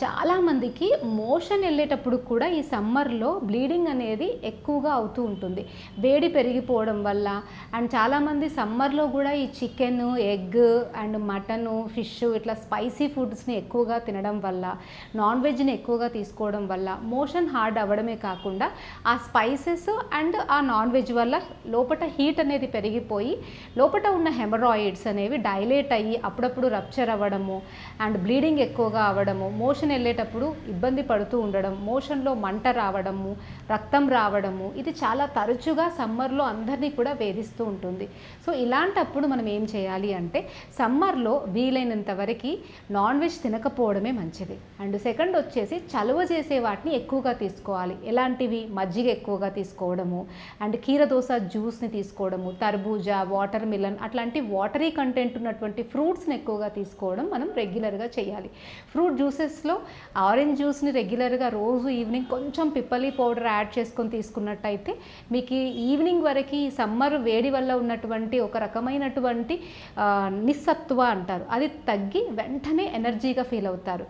చాలామందికి మోషన్ వెళ్ళేటప్పుడు కూడా ఈ సమ్మర్లో బ్లీడింగ్ అనేది ఎక్కువగా అవుతూ ఉంటుంది. వేడి పెరిగిపోవడం వల్ల అండ్ చాలామంది సమ్మర్లో కూడా ఈ chicken, egg and mutton, fish ఇట్లా స్పైసీ ఫుడ్స్ని ఎక్కువగా తినడం వల్ల, నాన్ వెజ్ని ఎక్కువగా తీసుకోవడం వల్ల మోషన్ హార్డ్ అవ్వడమే కాకుండా ఆ స్పైసెస్ అండ్ ఆ నాన్ వెజ్ వల్ల లోపల హీట్ అనేది పెరిగిపోయి లోపల ఉన్న హెమరాయిడ్స్ అనేవి డైలేట్ అయ్యి అప్పుడప్పుడు రప్చర్ అవ్వడము అండ్ బ్లీడింగ్ ఎక్కువగా అవ్వడము, మోషన్ వెళ్ళేటప్పుడు ఇబ్బంది పడుతూ ఉండడం, మోషన్లో మంట రావడము, రక్తం రావడము, ఇది చాలా తరచుగా సమ్మర్లో అందరినీ కూడా వేధిస్తూ ఉంటుంది. సో ఇలాంటప్పుడు మనం ఏం చేయాలి అంటే సమ్మర్లో వీలైనంత వరకు నాన్ వెజ్ తినకపోవడమే మంచిది. అండ్ సెకండ్ వచ్చేసి చలువ చేసే వాటిని ఎక్కువగా తీసుకోవాలి. ఎలాంటివి? మజ్జిగ ఎక్కువగా తీసుకోవడము అండ్ కీరదోస జ్యూస్ని తీసుకోవడము, తర్బూజా, వాటర్ మిలన్ అట్లాంటి వాటరీ కంటెంట్ ఉన్నటువంటి ఫ్రూట్స్ని ఎక్కువగా తీసుకోవడం మనం రెగ్యులర్గా చేయాలి. ఫ్రూట్ జ్యూసెస్లో ఆరెంజ్ జ్యూస్ని రెగ్యులర్గా రోజు ఈవినింగ్ కొంచెం పిప్పలి పౌడర్ యాడ్ చేసుకొని తీసుకున్నట్టయితే మీకు ఈవినింగ్ వరకు ఈ సమ్మర్ వేడి వల్ల ఉన్నటువంటి ఒక రకమైనటువంటి నిస్సత్వ అంటారు, అది తగ్గి వెంటనే ఎనర్జీగా ఫీల్ అవుతారు.